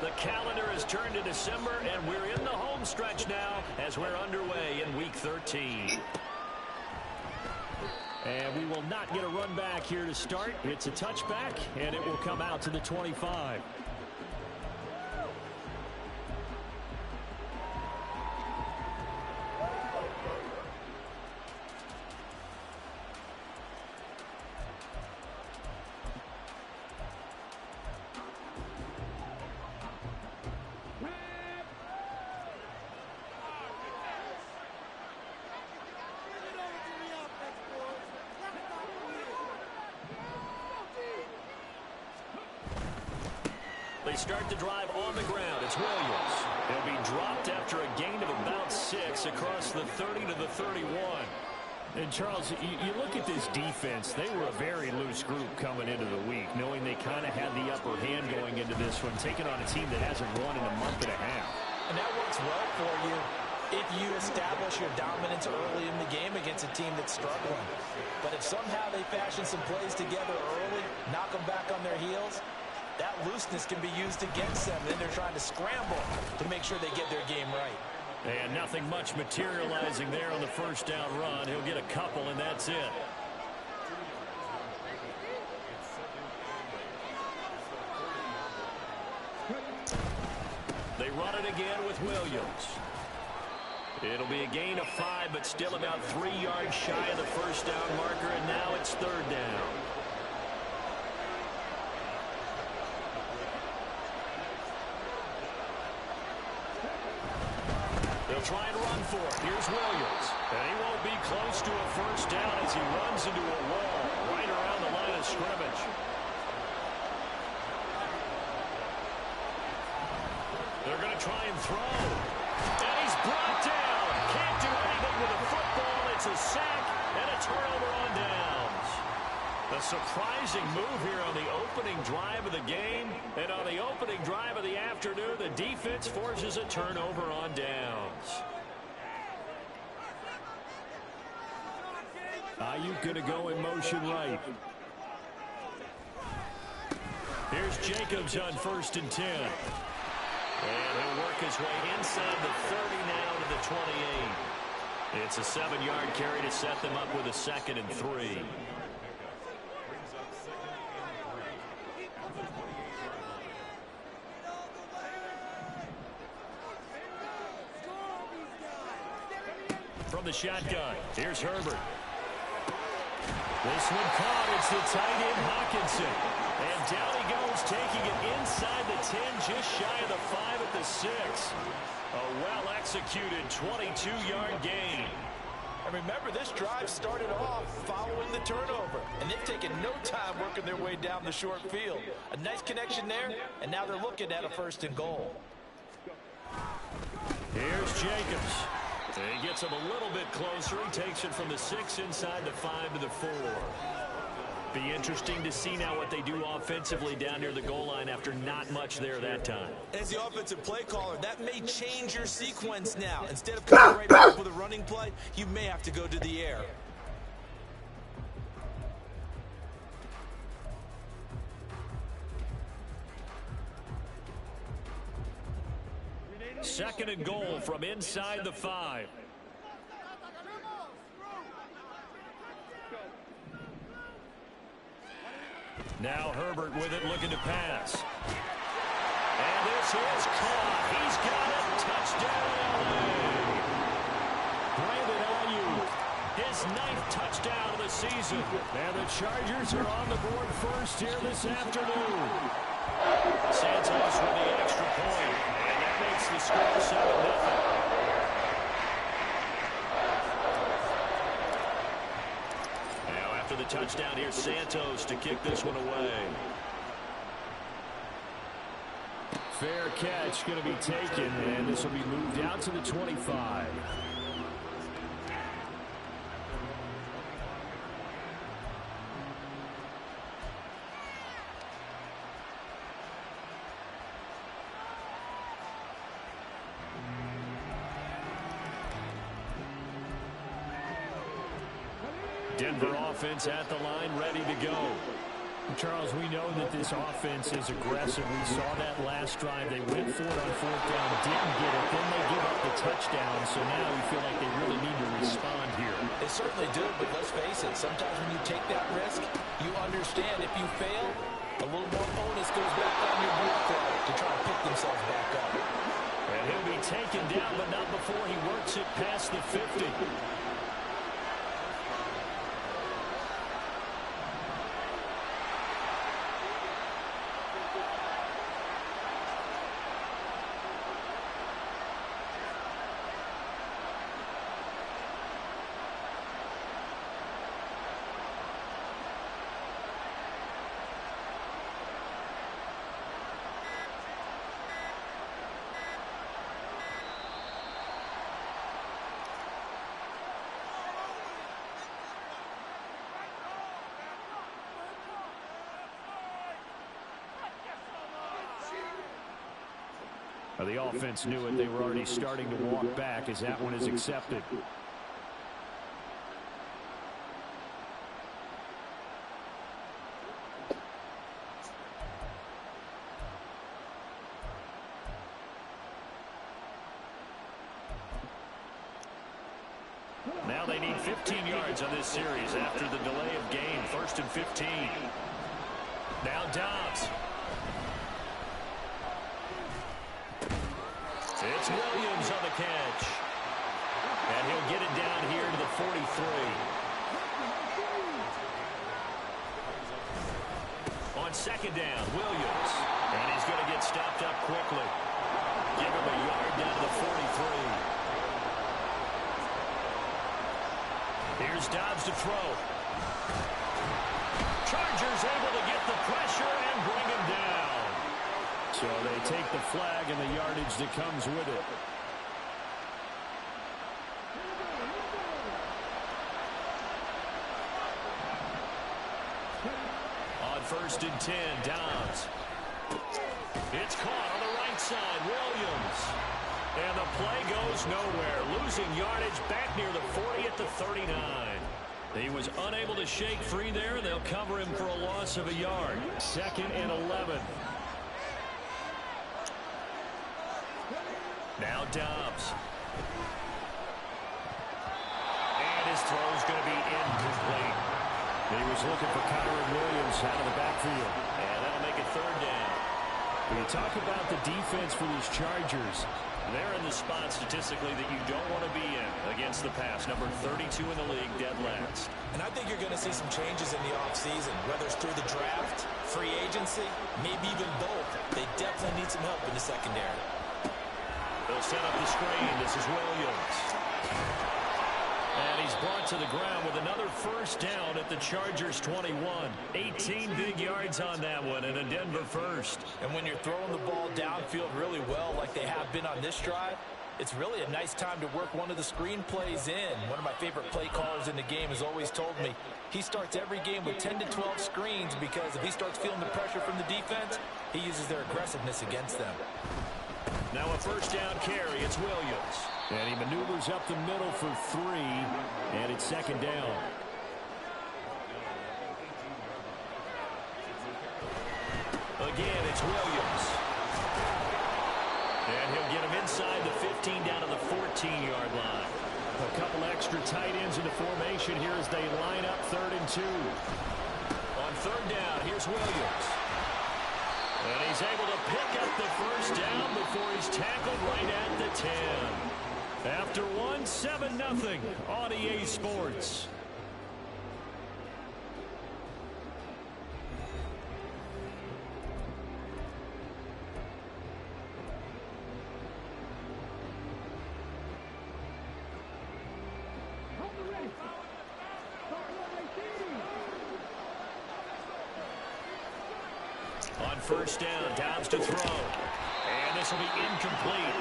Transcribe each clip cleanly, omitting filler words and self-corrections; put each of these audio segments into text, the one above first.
The calendar has turned to December, and we're in the home stretch now as we're underway in Week 13. And we will not get a run back here to start. It's a touchback, and it will come out to the 25. They start the drive on the ground. It's Williams. He'll be dropped after a gain of about 6 across the 30 to the 31. And, Charles, you look at this defense. They were a very loose group coming into the week, knowing they kind of had the upper hand going into this one, taking on a team that hasn't won in a month and a half. And that works well for you if you establish your dominance early in the game against a team that's struggling. But if somehow they fashion some plays together early, knock them back on their heels, that looseness can be used against them. Then they're trying to scramble to make sure they get their game right. And nothing much materializing there on the first down run. He'll get a couple, and that's it. They run it again with Williams. It'll be a gain of 5, but still about 3 yards shy of the first down marker, and now it's third down. They'll try and run for it. Here's Williams. And he won't be close to a first down as he runs into a wall right around the line of scrimmage. They're going to try and throw. And he's brought down. Can't do anything with a football. It's a sack and a turnover on downs. A surprising move here on the opening drive of the game. And on the opening drive of the afternoon, the defense forces a turnover on downs. Ayuk going to go in motion right. Here's Jacobs on 1st and 10. And he'll work his way inside the 30 now to the 28. It's a 7-yard carry to set them up with a 2nd and 3. From the shotgun, here's Herbert. This one caught. It's the tight end Hockenson. And down he goes, taking it inside the 10, just shy of the 5 at the 6. A well-executed 22-yard gain. And remember, this drive started off following the turnover. And they've taken no time working their way down the short field. A nice connection there, and now they're looking at a 1st and goal. Here's Jacobs. He gets him a little bit closer. He takes it from the 6 inside the 5 to the 4. Be interesting to see now what they do offensively down near the goal line after not much there that time. As the offensive play caller, that may change your sequence now. Instead of coming right back with a running play, you may have to go to the air. Second and goal from inside the 5. Now Herbert with it, looking to pass. And this is caught. He's got it. Touchdown, LA. Brandon Ayuk, his 9th touchdown of the season. And the Chargers are on the board first here this afternoon. Santos with the extra point. And that makes the score 7-0. After the touchdown, here's Santos to kick this one away. Fair catch going to be taken, and this will be moved out to the 25. Denver offense at the line, ready to go. Charles, we know that this offense is aggressive. We saw that last drive. They went for it on fourth down, didn't get it. Then they give up the touchdown. So now we feel like they really need to respond here. They certainly do, but let's face it. Sometimes when you take that risk, you understand if you fail, a little more onus goes back on your blue club to try to pick themselves back up. And he'll be taken down, but not before he works it past the 50. The offense knew it. They were already starting to walk back as that one is accepted. Now they need 15 yards on this series after the delay of game. 1st and 15. Now Dobbs. It's Williams on the catch. And he'll get it down here to the 43. On 2nd down, Williams. And he's going to get stopped up quickly. Give him a yard down to the 43. Here's Dobbs to throw. Chargers able to get the pressure and bring him down. So they take the flag and the yardage that comes with it. On 1st and 10, Dobbs. It's caught on the right side, Williams. And the play goes nowhere. Losing yardage back near the 40 at the 39. He was unable to shake free there. They'll cover him for a loss of a yard. 2nd and 11. Now Dobbs. And his throw is going to be incomplete. He was looking for Kyren Williams out of the backfield. And that'll make it 3rd down. When you talk about the defense for these Chargers, they're in the spot statistically that you don't want to be in against the pass. Number 32 in the league, dead last. And I think you're going to see some changes in the offseason, whether it's through the draft, free agency, maybe even both. They definitely need some help in the secondary. They'll set up the screen. This is Williams. And he's brought to the ground with another 1st down at the Chargers 21. 18 big yards on that one and a Denver 1st. And when you're throwing the ball downfield really well like they have been on this drive, it's really a nice time to work one of the screen plays in. One of my favorite play callers in the game has always told me he starts every game with 10 to 12 screens because if he starts feeling the pressure from the defense, he uses their aggressiveness against them. Now a 1st down carry. It's Williams. And he maneuvers up the middle for 3. And it's 2nd down. Again, it's Williams. And he'll get him inside the 15 down to the 14-yard line. A couple extra tight ends in the formation here as they line up 3rd and 2. On 3rd down, here's Williams. And he's able to pick up the 1st down before he's tackled right at the 10. After 1, 7-0 on EA Sports. On 1st down, Dobbs to throw. And this will be incomplete.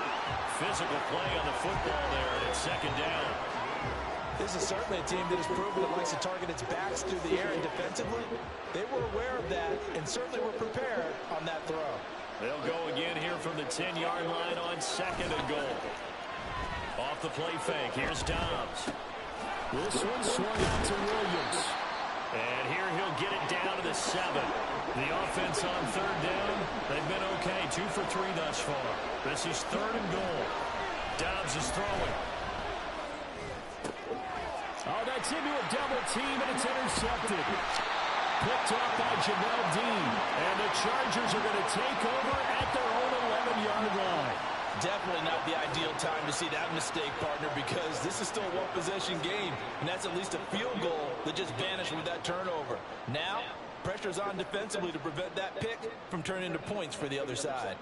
Physical play on the football there, and it's 2nd down. This is certainly a team that has proven it likes to target its backs through the air and defensively. They were aware of that and certainly were prepared on that throw. They'll go again here from the 10-yard line on 2nd and goal. Off the play fake, here's Dobbs. This one swung out to Williams. And here he'll get it down to the 6. 7. The offense on third down, they've been okay. 2 for 3 thus far. This is 3rd and goal. Dobbs is throwing. Oh, that's into a double team, and it's intercepted. Picked off by Jamel Dean. And the Chargers are going to take over at their own 11-yard line. Definitely not the ideal time to see that mistake, partner, because this is still a one-possession game, and that's at least a field goal that just vanished with that turnover. Now, pressure's on defensively to prevent that pick from turning into points for the other side.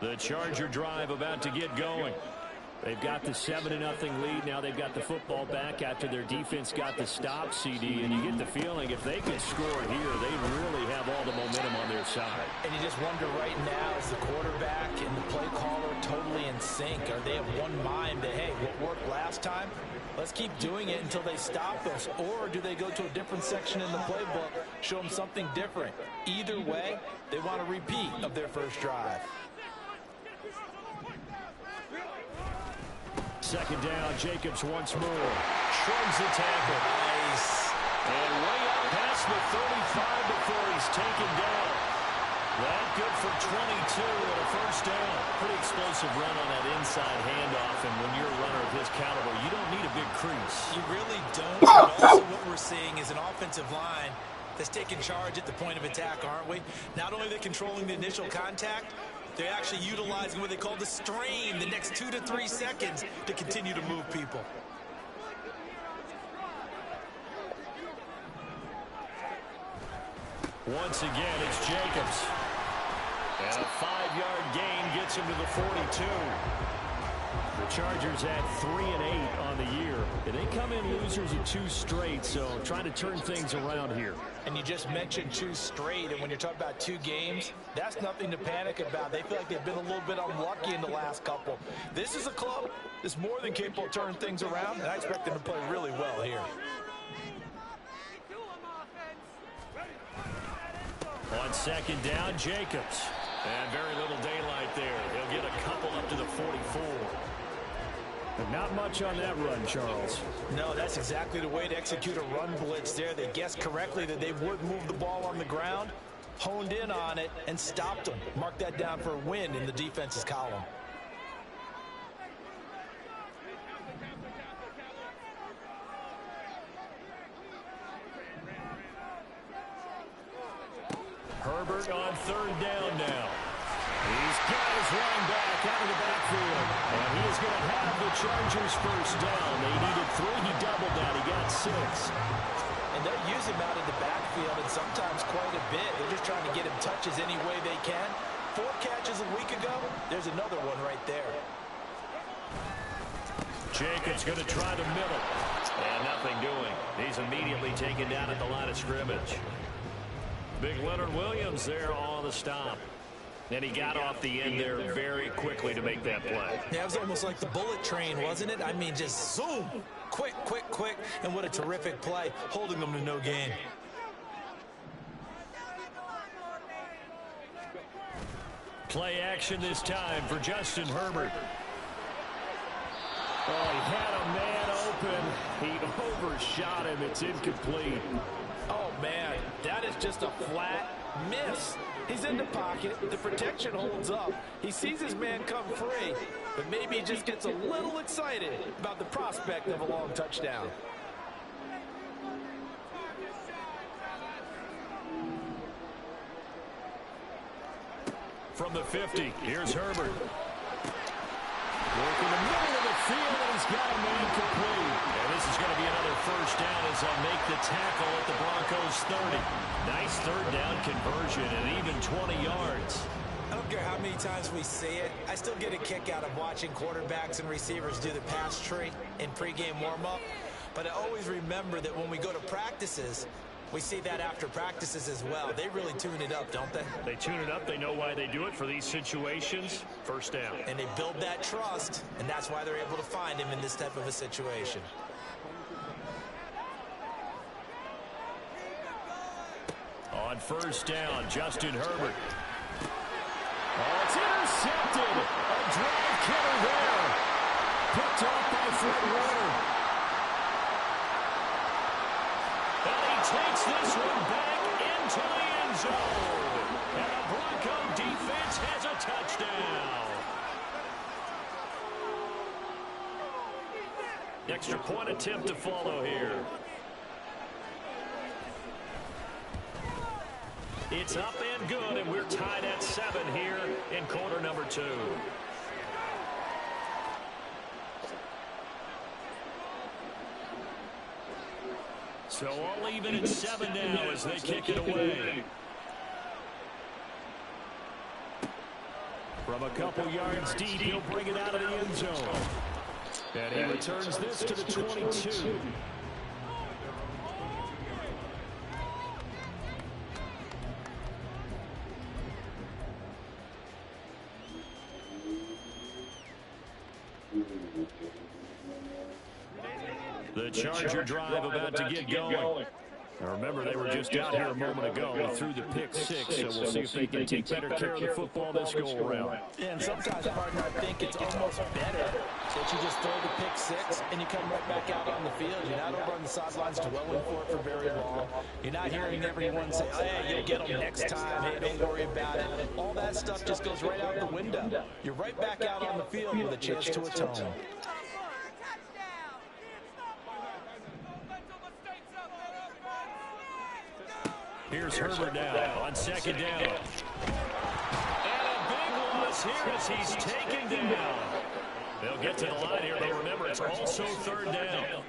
The Charger drive about to get going. They've got the 7-0 lead. Now they've got the football back after their defense got the stop, CD. And you get the feeling if they could score here, they really have all the momentum on their side. And you just wonder right now, is the quarterback and the play caller totally in sync? Are they of one mind that, hey, what worked last time? Let's keep doing it until they stop us. Or do they go to a different section in the playbook, show them something different? Either way, they want a repeat of their first drive. 2nd down, Jacobs once more. Shrugs the tackle. Nice. And way up past the 35 before he's taken down. That good for 22 and a first down. Pretty explosive run on that inside handoff, and when you're a runner of his caliber, you don't need a big crease. You really don't. But also what we're seeing is an offensive line that's taking charge at the point of attack, aren't we? Not only are they controlling the initial contact, they're actually utilizing what they call the strain, the next 2 to 3 seconds, to continue to move people. Once again, it's Jacobs. And a 5-yard gain gets him to the 42. The Chargers at 3-8 on the year. And they come in losers of 2 straight, so trying to turn things around here. And you just mentioned 2 straight, and when you're talking about 2 games, that's nothing to panic about. They feel like they've been a little bit unlucky in the last couple. This is a club that's more than capable of turning things around, and I expect them to play really well here. On 2nd down, Jacobs. And very little daylight there. He'll get a couple up to the 44. But not much on that run, Charles. No, that's exactly the way to execute a run blitz there. They guessed correctly that they would move the ball on the ground, honed in on it, and stopped them. Mark that down for a win in the defense's column. Herbert on 3rd down now. He's got his line back out of the backfield. And he is going to have the Chargers first down. They needed 3. He doubled that. He got 6. And they'll use him out of the backfield, and sometimes quite a bit. They're just trying to get him touches any way they can. 4 catches a week ago. There's another one right there. Jacobs going to try the middle. And nothing doing. He's immediately taken down at the line of scrimmage. Big Leonard Williams there on the stop. And he got off the end there very quickly to make that play. Yeah, it was almost like the bullet train, wasn't it? I mean, just zoom. Quick, quick, quick. And what a terrific play, holding them to no gain. Play action this time for Justin Herbert. Oh, he had a man open. He overshot him. It's incomplete. Oh, man, that is just a flat miss. He's in the pocket. The protection holds up. He sees his man come free, but maybe he just gets a little excited about the prospect of a long touchdown. From the 50, here's Herbert. Working the middle of the field, and he's got a man complete. And this is going to be another first down as they'll make the tackle at the Broncos 30. Nice 3rd down conversion and even 20 yards. I don't care how many times we see it. I still get a kick out of watching quarterbacks and receivers do the pass tree in pregame warm-up. But I always remember that when we go to practices, we see that after practices as well. They really tune it up, don't they? They tune it up. They know why they do it for these situations. First down. And they build that trust, and that's why they're able to find him in this type of a situation. On first down, Justin Herbert. Oh, it's intercepted. A drive killer there. Picked off by Fred Warner. takes this one back into the end zone. And the Bronco defense has a touchdown. Extra point attempt to follow here. It's up and good, and we're tied at 7 here in quarter number 2. So all even at 7 now as they kick it away. From a couple yards deep, he'll bring it out of the end zone. And he returns this to the 22. The Charger drive about to get going. Now remember, they were just out here a moment ago and threw the pick 6, so we'll see if they can take better care of the football this go-around. And sometimes, partner, I think it's almost better that you just throw the pick 6 and you come right back out on the field. You're not over on the sidelines dwelling for it for very long. You're not hearing everyone say, hey, you'll get them next time. Hey, don't worry about it. All that stuff just goes right out the window. You're right back out on the field with a chance to atone. Here's Herbert now on second down. And a big loss here as he's taken down. They'll get to the line here, but remember, it's also third down.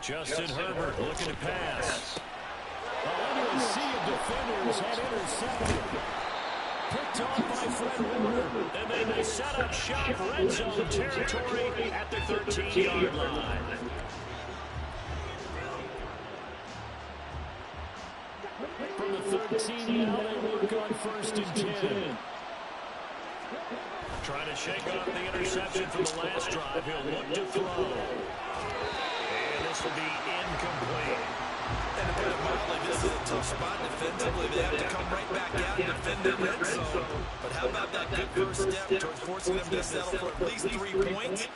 Justin Herbert looking to pass. A sea of defenders had intercepted. Picked off by Fred Warner. And then they set up shop red zone territory at the 13-yard line. From the 13, now they work on 1st and 10. Trying to shake off the interception from the last drive. He'll look to throw. And this will be incomplete. And to put it mildly, this is a tough spot defensively. They have to come right back out and defend their red zone. But how about that good first step towards forcing them to settle for at least 3 points?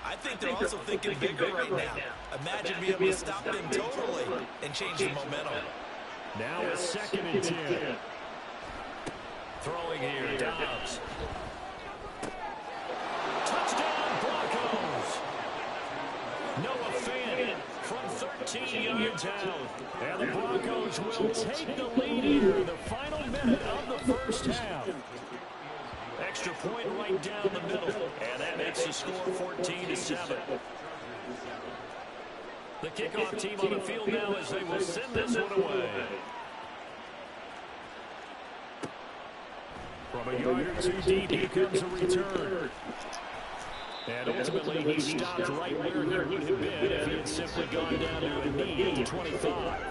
I think they're also thinking bigger right now. Imagine being able to stop them totally and change the momentum. Now a 2nd and 10. Throwing here, Dobbs. Touchdown, Broncos. Noah Fant from 13 yards out. And the Broncos will take the lead here in the final minute of the first half. Extra point right down the middle. And that makes the score 14-7. The kickoff team on the field now as they will send this one away. From a yard or 2 deep, here comes a return. And ultimately, he stopped right where he would have been if he had simply gone down to a knee at 25.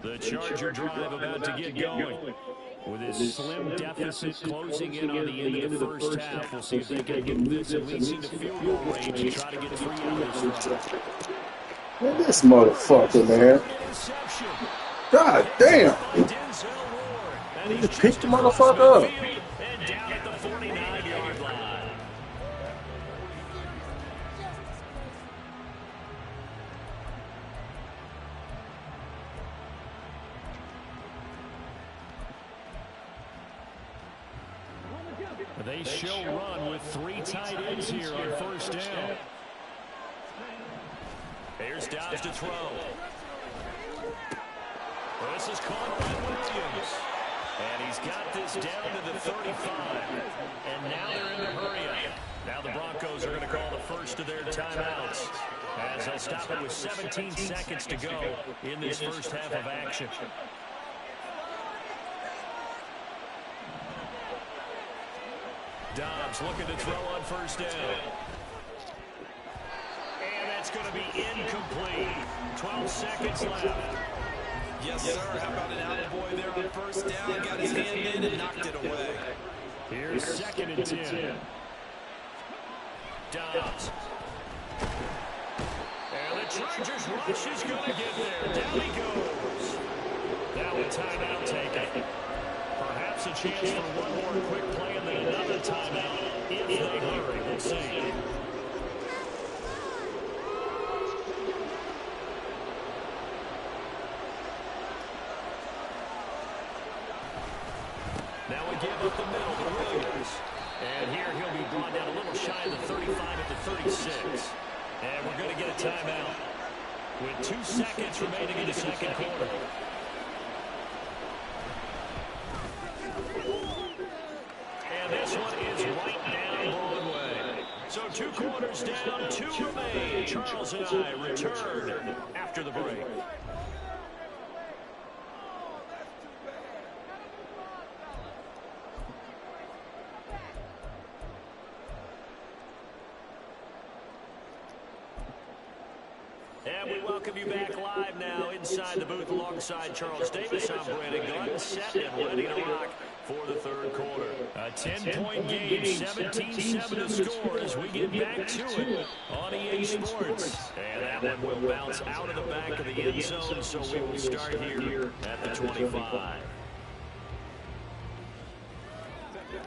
The Charger drive about to get going. With his slim deficit closing in on the end of the first half, we'll see if they can get this at least into field goal range and try to get 3 out of this drive. Man, this motherfucker, man. God damn. He just picked the motherfucker up. And down at the 49-yard line. They show run with 3 tight ends here on first down. Here's Dobbs to throw. This is caught by Williams. And he's got this down to the 35. And now they're in a hurry up. Now the Broncos are going to call the first of their timeouts as they'll stop it with 17 seconds to go in this first half of action. Dobbs looking to throw on first down. And that's going to be incomplete. 12 seconds left. Yes, sir. How about an attaboy there on first down? Got his hand in and knocked it away. Here's 2nd and 10. Dobbs. And the Chargers rush is going to get there. Down he goes. Now a timeout taken. Perhaps perhaps a chance for one more quick play and then another timeout if they hurry. We'll see. Now we give up the middle to Williams. And here he'll be brought down a little shy of the 35 at the 36. And we're going to get a timeout with 2 seconds remaining in the second quarter. And this one is right down Broadway. So 2 quarters down, 2 remain. Charles and I return after the break. And we welcome you back live now inside the booth alongside Charles Davis. I'm Brandon Gunn, set and ready to rock for the third quarter. A 10-point game, 17-7 to score as we get back to it on EA Sports. And that one will bounce out of the back of the end zone, so we will start here at the 25.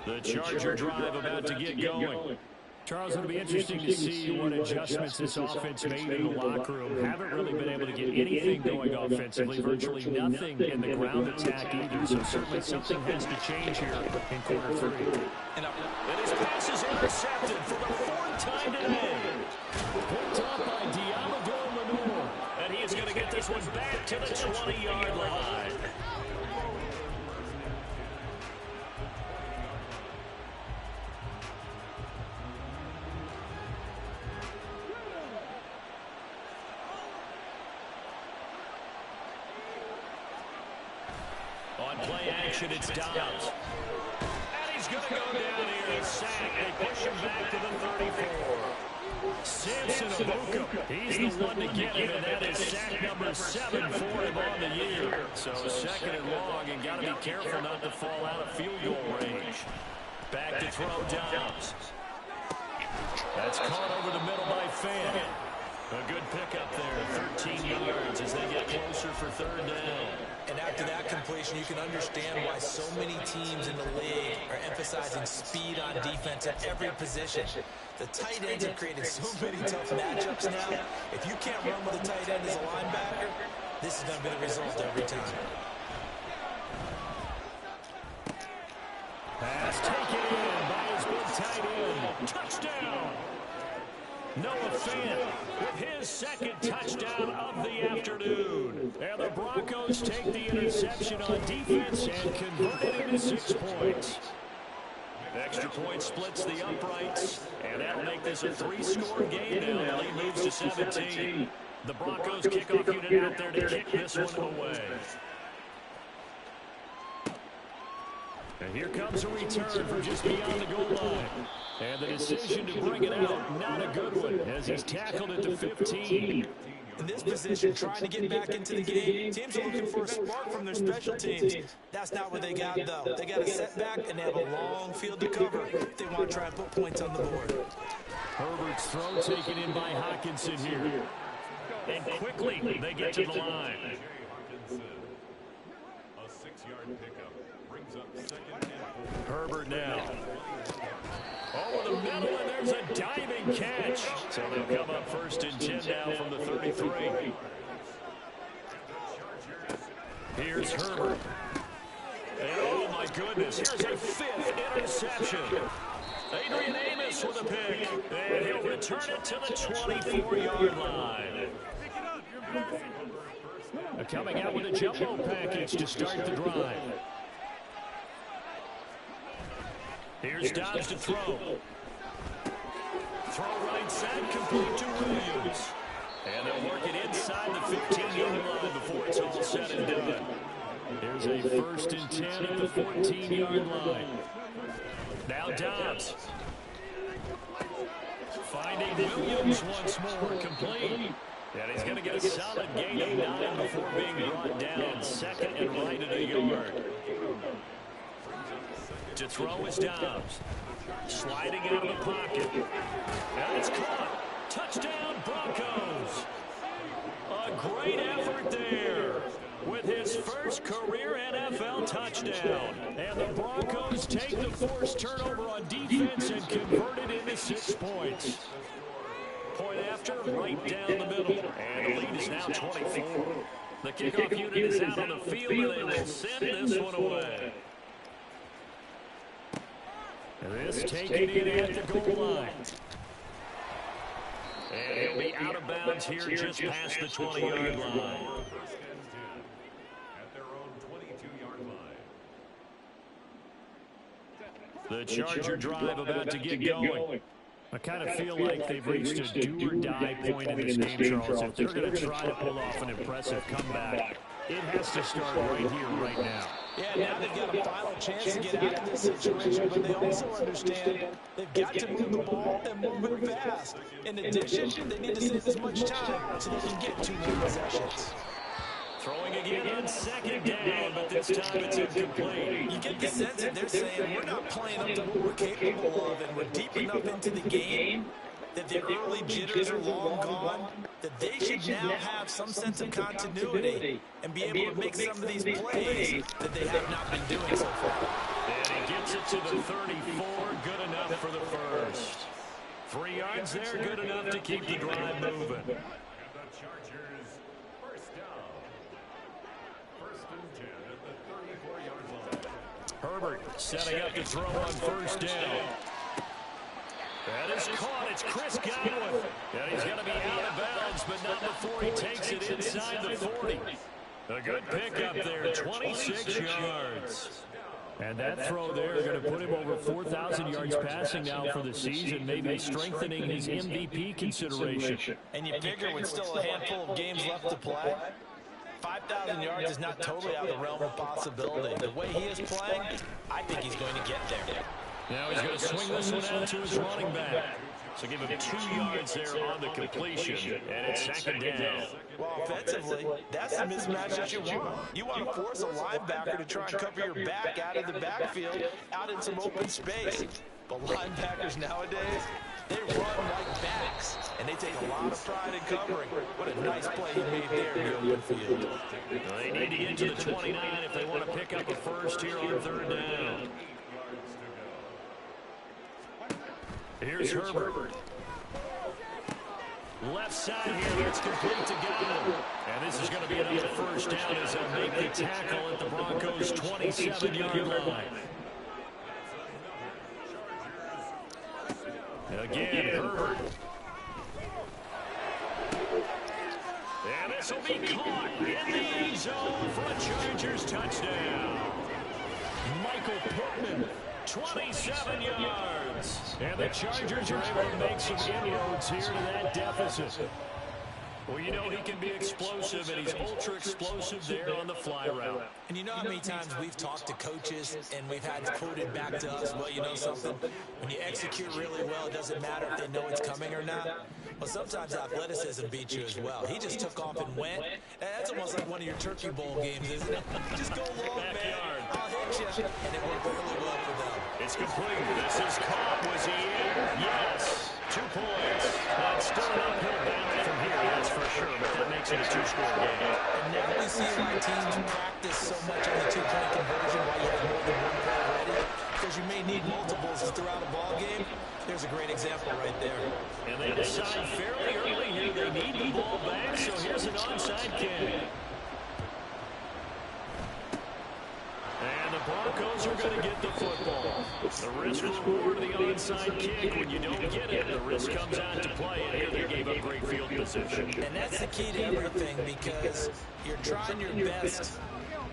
The Charger drive about to get going. Charles, it'll be interesting to see what adjustments this offense made in the locker room. Haven't really been able to get anything going offensively, virtually nothing in the ground attack either, so certainly something has to change here in quarter 3. And his pass is intercepted for the 4th time today. Picked up by Diamador Lenore. And he is going to get this one back to the 20-yard line. On play action, it's Dobbs. And he's going to go down here and sack. They push him back to the 34. Samson Abuka, he's the one to get him, and that is sack number 7 for him on the year. So 2nd and long, and got to be careful not to fall out of field goal range. Back to throw Dobbs. That's caught over the middle by Fan. A good pickup there, 13 yards as they get closer for 3rd down. And after that completion, you can understand why so many teams in the league are emphasizing speed on defense at every position. The tight ends have created so many tough matchups now. If you can't run with a tight end as a linebacker, this is going to be the result every time. Pass taken in by his big tight end. Touchdown! Noah Fant with his 2nd touchdown of the afternoon. And the Broncos take the interception on defense and convert it into 6 points. Extra point splits the uprights, and that'll make this a 3-score game now. The lead moves to 17. The Broncos kickoff unit out there to kick this one away. And here comes a return from just beyond the goal line. And the decision to bring it out, not a good one, as he's tackled at the 15. In this position, trying to get back into the game, teams are looking for a spark from their special teams. That's not what they got, though. They got a setback, and they have a long field to cover if they want to try and put points on the board. Herbert's throw taken in by Hockenson here. And quickly, they get to the line. A 6-yard pickup brings up 2nd and 4. Herbert now. Over the middle, and there's a diving catch. So they'll come up 1st and 10 now from the 33. Here's Herbert. And oh my goodness, here's a 5th interception. Adrian Amos with a pick. And he'll return it to the 24-yard line. Coming out with a jumbo package to start the drive. Here's Dobbs to throw. Throw right side, complete to Williams. And they'll work it inside the 15-yard line before it's all said and done. There's a 1st and 10 at the 14-yard line. Now Dobbs. Finding Williams once more, complete. And he's going to get a solid gain of 9 before being brought down 2nd and right at a yard. To throw is Dobbs. Sliding out of the pocket. And it's caught. Touchdown, Broncos. A great effort there with with his first career NFL touchdown. And the Broncos take the forced turnover on defense and convert it into 6 points. Point after, right down the middle. And the lead is now 24. The kickoff unit is out on the field, and they will send this one away. And this taken in at the goal line. And he'll be out of bounds here just past the 20-yard line. First and 10 at their own 22-yard line. The Charger drive about to get going. I kind of feel like they've reached a do-or-die point in this game, Charles. If they're going to try to pull off an impressive comeback, it has to start right here, right now. Yeah, now they've got a final chance to get out of this situation, but they also understand they've got to move the ball and move it fast. In addition, they need to save as much time so they can get 2 more possessions. Throwing again on second down, but this time it's incomplete. You get the sense that they're saying we're not playing up to what we're capable of, and we're deep enough into the game that the early jitters are long gone, that they should now have some sense of continuity and be able to make some of these plays that they have not been doing so far. And he gets it to the 34, good enough for the first. 3 yards there, good enough to keep the drive moving. And the Chargers first down. First and 10 at the 34-yard line. Herbert setting up to throw on first down. That is caught. It's Chris Godwin. And he's going to be out of bounds, but not before he takes it inside the 40. A good pickup there, 26 yards. And that throw there is going to put him over 4,000 yards passing now for the season, maybe strengthening his MVP consideration. And you figure with still a handful of games left to play, 5,000 yards is not totally out of the realm of possibility. The way he is playing, I think he's going to get there. Now he's going to swing this one out to his running back. So give him 2 yards there on the completion, and it's second down. Well, offensively, that's the mismatch that you want. You want to force a linebacker to try and cover your back out of the backfield, out in some open space. But linebackers nowadays, they run like backs, and they take a lot of pride in covering. What a nice play he made there in the open field. Well, they need to get to the 29 if they want to pick up a first here on third down. Here's Herbert. Left side here, it's complete to Godwin. And this is going to be another first down as they'll make the tackle at the Broncos' 27-yard line. Again, Herbert. And this will be caught in the end zone for a Chargers touchdown. Michael Pittman, 27 yards. And the Chargers are able to make some inroads here to that deficit. Well, you know he can be explosive, and he's ultra-explosive there on the fly route. And you know how many times we've talked to coaches and we've had quoted back to us, well, you know something? When you execute really well, it doesn't matter if they know it's coming or not. Well, sometimes athleticism beats you as well. He just took off and went. And that's almost like one of your Turkey Bowl games, isn't it? Just go long, man. I'll hit you. And it worked really well for them. It's complete. This is caught. Was he in? Yes. 2 points. But still an uphill battle from here, that's for sure. But that makes it a 2-score game. And now we see why teams practice so much on the 2-point conversion, why you have more than one play ready. Because you may need multiples throughout a ball game. There's a great example right there. And they decide fairly early here they need the ball back, so here's an onside kick. And the Broncos are going to get the football. The risk reward of the onside kick. When you don't get it, the risk comes out to play. And here they gave up great field position. And that's the key to everything, because you're trying your best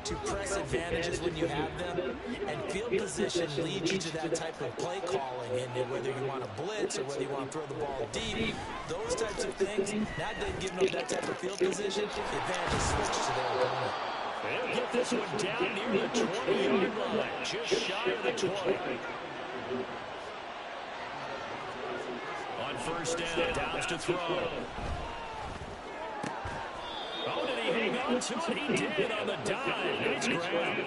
to press advantages when you have them, and field position leads you to that type of play calling, and whether you want to blitz or whether you want to throw the ball deep, those types of things. Now they've given up that type of field position, the advantage is switched to their opponent. They'll get this one down near the 20-yard line, just shy of the 20. On first down, Downs to throw. Oh, did he hang on to it? He did on the dive. Nice grab.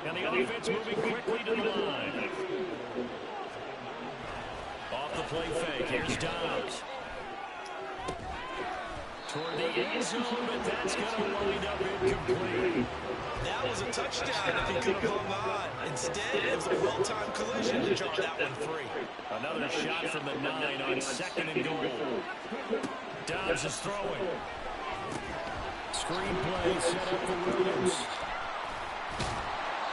And the offense moving quickly to the line. Off the play fake, here's Downs. Toward the end zone, but that's going to wind up incomplete. That was a touchdown if he could have hung on. Instead, it was a well-timed collision to draw that one free. Another shot from the 9 on 2nd and goal. Dobbs is throwing. Screen play set up for Williams.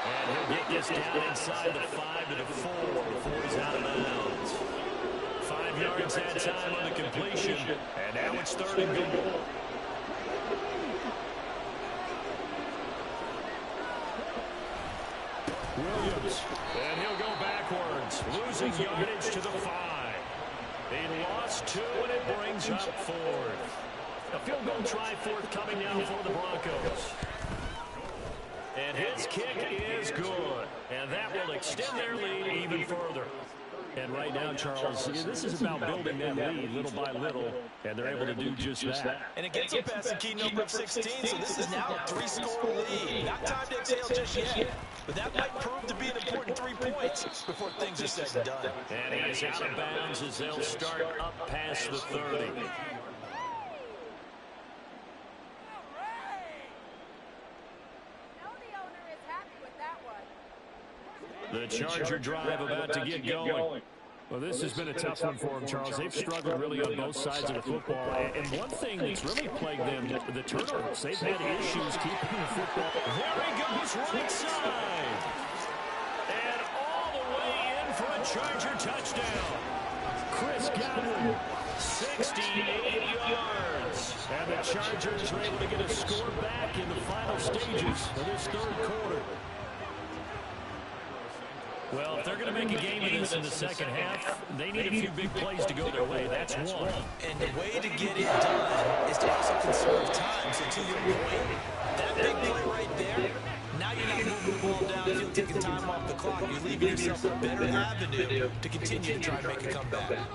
And he'll get this down inside the 5 to the 4 before he's out of bounds. 5 yards that time on the completion. And now it's 3rd and goal. Williams, and he'll go backwards, losing yardage to the 5. He lost 2, and it brings up 4th. A field goal try forthcoming now for the Broncos. And his kick is good, and that will extend their lead even further. And right now, Charles, this is about building that lead little by little, and they're able to do just that. And it gets them past the key number of 16, so this is now a 3-score lead. Not time to exhale just yet, but that might prove to be an important 3 points before things are said and done. And he is out of bounds as they'll start up past the 30. The Charger drive about to get going. Well, this has been a tough one for them, Charles. They've struggled really on both sides of the football. And one thing that's really plagued them, the turnovers. They've had issues keeping the football. There he goes, right side. And all the way in for a Charger touchdown. Chris Godwin, 68 yards. And the Chargers are able to get a score back in the final stages of this 3rd quarter. Well, if they're going to make a game of this in the second half, they need a few big plays to go their way. That's one. And the way to get it done is to also conserve time. So to your point, that big play right there, now you're not moving the ball downfield, taking time off the clock. You're leaving yourself a better avenue to continue to try and make a comeback.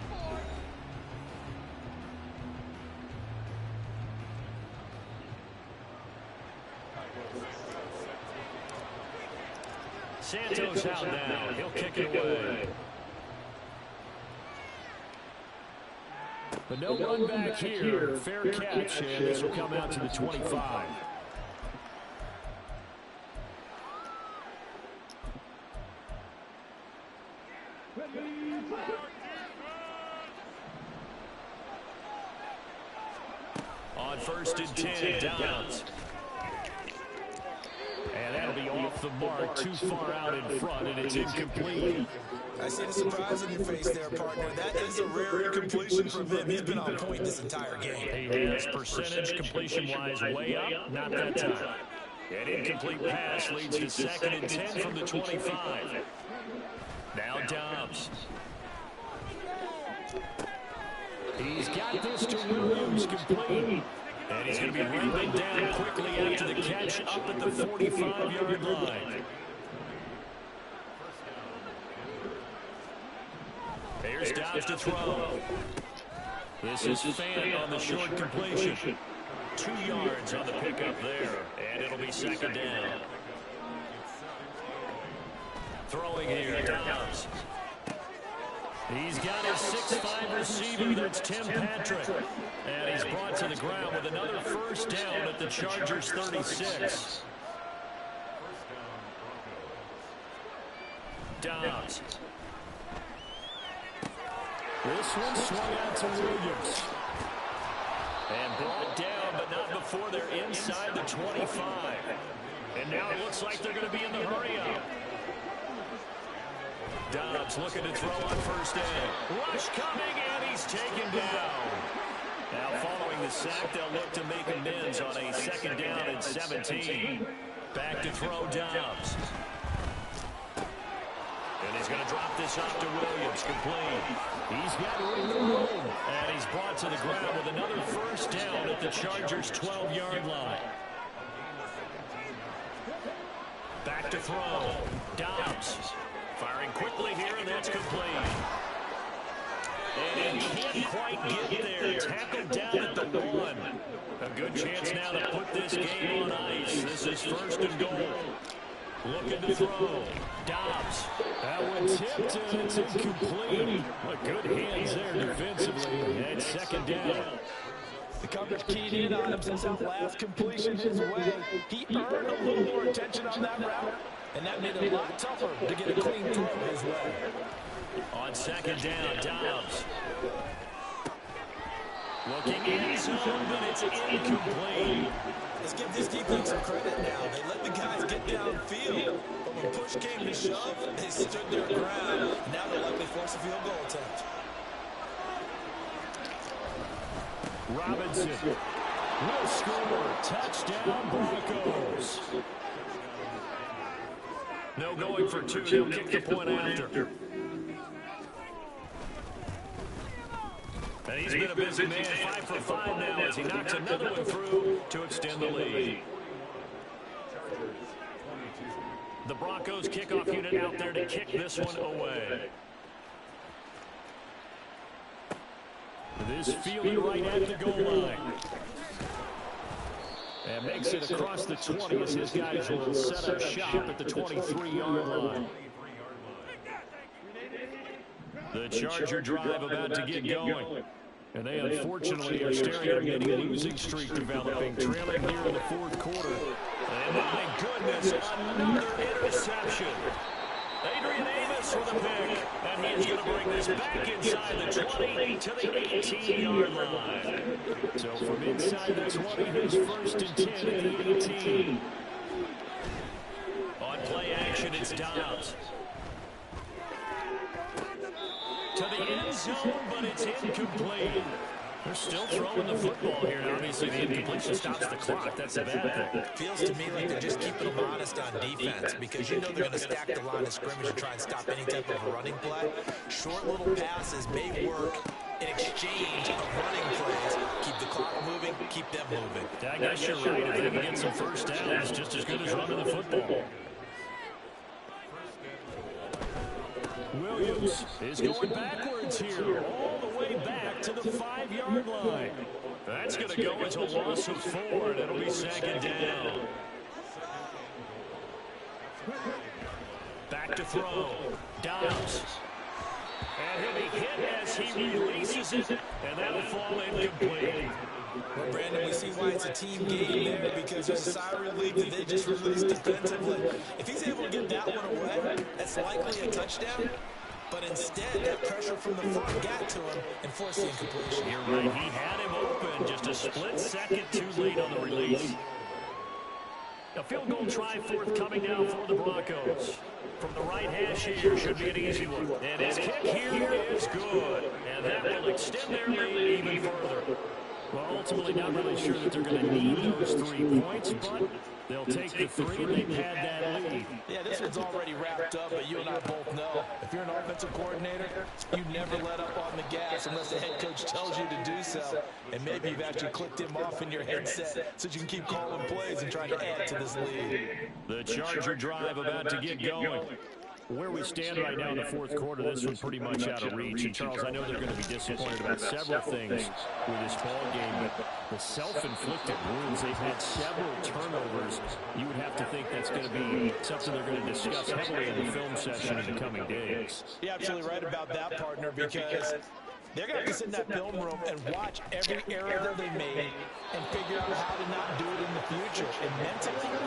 Santos out now. He'll kick it away. But no run back here. Fair catch, and this will come out to the 25. On 1st and 10, Downs. And that'll be off the mark, too far out in front, and it's incomplete. I see the surprise in your face there, partner. That is a rare incompletion from him. He's been on point this entire game. He has percentage completion-wise way up, not that time. An incomplete pass leads to 2nd and 10 from the 25. Now Dobbs. He's got this to Williams, complete. And he's going to be raining down quickly after the catch up at the 45-yard line. Here's Dobbs to throw. This is Fant on the short completion. 2 yards on the pickup there, and it'll be 2nd down. Throwing here, Dobbs. He's got his 6'5" receiver, that's Tim Patrick. And he's brought to the ground with another 1st down at the Chargers' 36. Dobbs. This one swung out to Williams. And brought down, but not before they're inside the 25. And now it looks like they're going to be in the hurry-up. Dobbs looking to throw on 1st down. Rush coming, and he's taken down. Now following the sack, they'll look to make amends on a 2nd down and 17. Back to throw Dobbs. And he's going to drop this off to Williams, complete. He's got room, and he's brought to the ground with another 1st down at the Chargers' 12-yard line. Back to throw. Dobbs. Firing quickly here, and that's complete. And he can't quite get there. Tackled down at the 1. A good chance now to put this game on ice. This is 1st and goal. Looking to throw. Dobbs. That one tipped, and it's incomplete. But good hands there defensively. And 2nd down. The coverage keyed in on him since that last completion his way. He earned a little more attention on that route, and that made it a lot tougher to get a clean throw his way. On second down, Dobbs. Looking in zone, but it's incomplete. Let's give this defense some credit now. They let the guys get downfield, but when push came to shove, they stood their ground. Now they'll likely force a field goal attempt. Robinson will score. Touchdown, Broncos. No going for two. They'll kick the point after. And he's been a busy man, 5 for 5 now as he knocks another one through to extend the lead. The Broncos kickoff unit out there to kick this one away. This fielded right at the goal line. And makes it across the 20 as his guys will set up shop at the 23-yard line. The Charger drive about to get going. And they unfortunately are staring at a mini losing streak developing, trailing here in the fourth quarter. And my goodness, another interception. Adrian Amos with a pick, and he is going to bring this back inside the 20 to the 18-yard line. So from inside the 20, his first and 10 at the 18. On play action, it's Dobbs. To the end zone, but it's incomplete. They're still throwing the football here, and obviously the incompletion stops the clock. That's a bad thing. Feels to me like they're just keeping them honest on defense because you know they're going to stack the line of scrimmage and try and stop any type of a running play. Short little passes may work in exchange of running plays. Keep the clock moving, keep them moving. I guess you're right. If they can get some first downs, just as good as running the football. Williams is going backwards here, all the way back to the 5-yard line. That's going to go as a loss of 4, and it'll be second down. Back to throw. Dobbs. And he'll be hit as he releases it, and that'll fall incomplete. Well, Brandon, we see why it's a team game there because there's a sigh of relief that they just released defensively. If he's able to get that one away, that's likely a touchdown. But instead, that pressure from the front got to him and forced the incompletion. You're right. He had him open just a split second too late on the release. A field goal try forthcoming now for the Broncos. From the right hash here should be an easy one. And his kick here is good. And that will extend their lead even further. Well, ultimately not really sure that they're going to need those 3 points, but they'll take the 3 and they've had that lead. Yeah, this one's already wrapped up, but you and I both know if you're an offensive coordinator, you never let up on the gas unless the head coach tells you to do so. And maybe you've actually clicked him off in your headset so you can keep calling plays and trying to add to this lead. The Charger drive about to get going. Where we stand right now in the fourth quarter, this one's pretty much out of reach. And, Charles, I know they're going to be disappointed about several things with this ball game, but the self-inflicted wounds, they've had several turnovers. You would have to think that's going to be something they're going to discuss heavily in the film session in the coming days. You're absolutely right about that, partner, because they're going to have to sit in that film room and watch every error that they made and figure out how to not do it in the future. And mentally,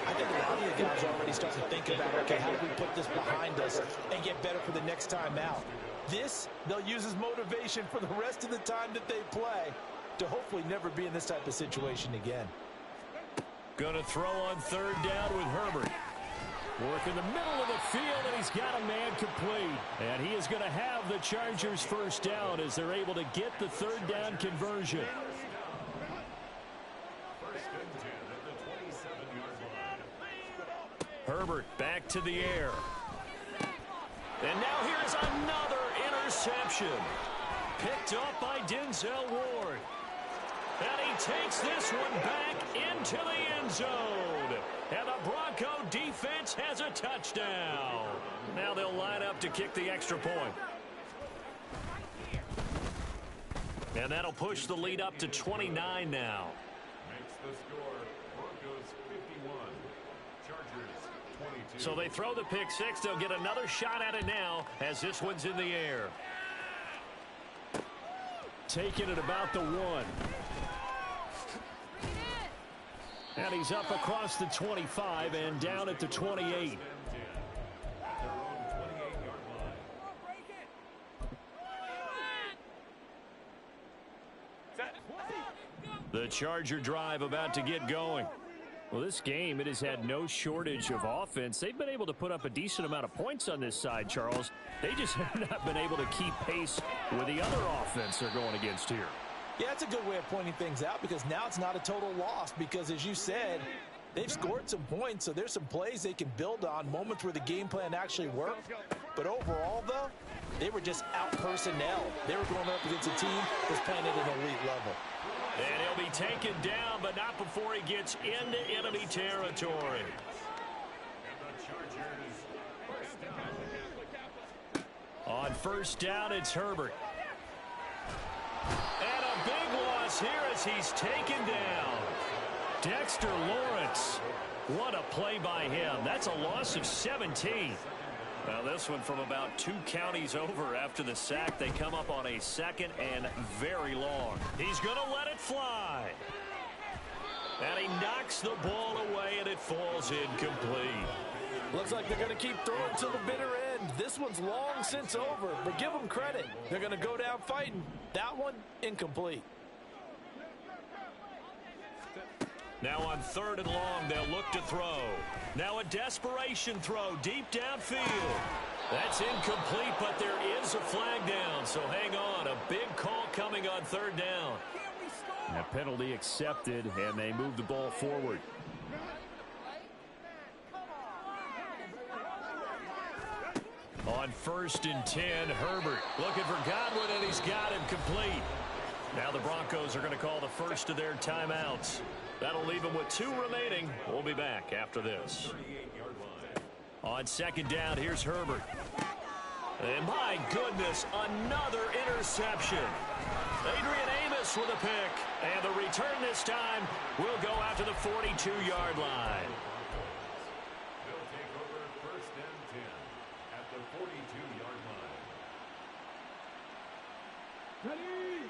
I think a lot of the guys are already starting to think about, okay, how do we put this behind us and get better for the next time out? This, they'll use as motivation for the rest of the time that they play to hopefully never be in this type of situation again. Going to throw on third down with Herbert. Work in the middle of the field, and he's got a man complete. And he is going to have the Chargers first down as they're able to get the third down conversion. Herbert back to the air. And now here's another interception. Picked up by Denzel Ward. And he takes this one back into the end zone. And the Bronco defense has a touchdown. Now they'll line up to kick the extra point. And that'll push the lead up to 29 now. Makes the score Broncos 51, Chargers 22. So they throw the pick six. They'll get another shot at it now as this one's in the air. Taking it about the 1. And he's up across the 25 and down at the 28. The Charger drive about to get going. Well, this game, it has had no shortage of offense. They've been able to put up a decent amount of points on this side, Charles. They just have not been able to keep pace with the other offense they're going against here. Yeah, that's a good way of pointing things out because now it's not a total loss because, as you said, they've scored some points, so there's some plays they can build on, moments where the game plan actually worked. But overall, though, they were just out-personnel. They were going up against a team that was playing at an elite level. And he'll be taken down, but not before he gets into enemy territory. On first down, it's Herbert. And a big loss here as he's taken down. Dexter Lawrence. What a play by him. That's a loss of 17. Now this one from about 2 counties over after the sack. They come up on a second and very long. He's going to let it fly. And he knocks the ball away and it falls incomplete. Looks like they're going to keep throwing to the bitter end. This one's long since over, but give them credit. They're going to go down fighting. That one, incomplete. Now on 3rd and long, they'll look to throw. Now a desperation throw deep downfield. That's incomplete, but there is a flag down, so hang on. A big call coming on 3rd down. A penalty accepted, and they move the ball forward. On 1st and 10, Herbert looking for Godwin, and he's got him complete. Now the Broncos are going to call the first of their timeouts. That'll leave them with 2 remaining. We'll be back after this. On 2nd down, here's Herbert. And my goodness, another interception. Adrian Amos with a pick. And the return this time will go out to the 42-yard line. They'll take over 1st and 10 at the 42-yard line. Ready?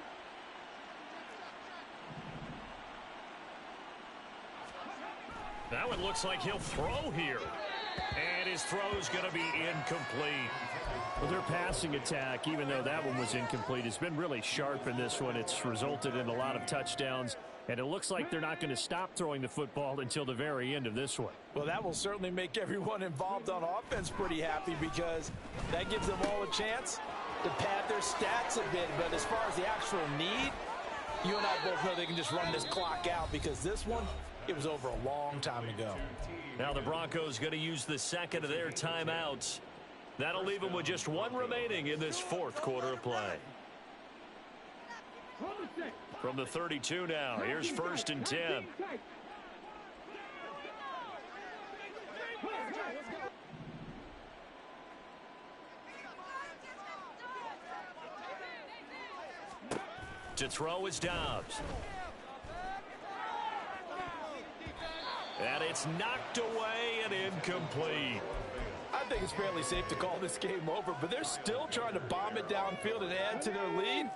That one looks like he'll throw here. And his throw's going to be incomplete. Well, their passing attack, even though that one was incomplete, has been really sharp in this one. It's resulted in a lot of touchdowns. And it looks like they're not going to stop throwing the football until the very end of this one. Well, that will certainly make everyone involved on offense pretty happy because that gives them all a chance to pad their stats a bit. But as far as the actual need, you and I both know they can just run this clock out because this one, it was over a long time ago. Now the Broncos going to use the second of their timeouts. That'll leave them with just 1 remaining in this 4th quarter of play. From the 32 now, here's 1st and 10. To throw is Dobbs. And it's knocked away and incomplete. I think it's fairly safe to call this game over, but they're still trying to bomb it downfield and add to their lead.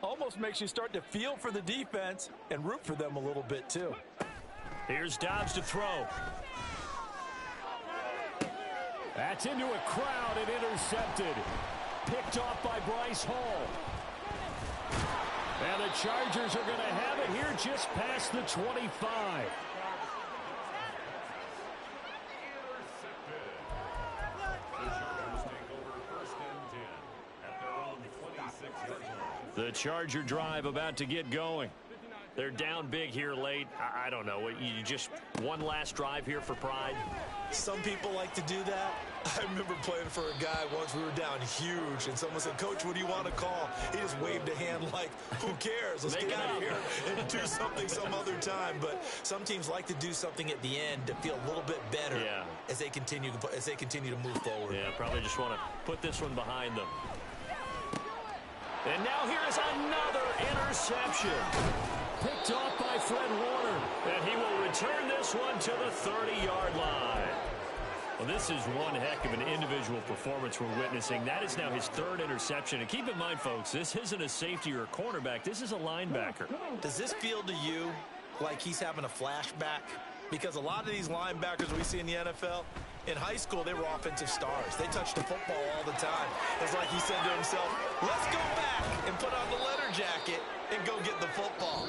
Almost makes you start to feel for the defense and root for them a little bit, too. Here's Dobbs to throw. That's into a crowd and intercepted. Picked off by Bryce Hall. And the Chargers are going to have it here just past the 25. The Charger drive about to get going. They're down big here late. I don't know. You just one last drive here for pride? Some people like to do that. I remember playing for a guy once. We were down huge, and someone said, "Coach, what do you want to call?" He just waved a hand like, who cares? Let's get out of here and do something some other time. But some teams like to do something at the end to feel a little bit better as they continue to move forward. Yeah, probably just want to put this one behind them. And now here is another interception. Picked off by Fred Warner. And he will return this one to the 30-yard line. Well, this is one heck of an individual performance we're witnessing. That is now his 3rd interception. And keep in mind, folks, this isn't a safety or a cornerback. This is a linebacker. Does this feel to you like he's having a flashback Because a lot of these linebackers we see in the NFL, in high school, they were offensive stars. They touched the football all the time. It's like he said to himself, let's go back and put on the leather jacket and go get the football.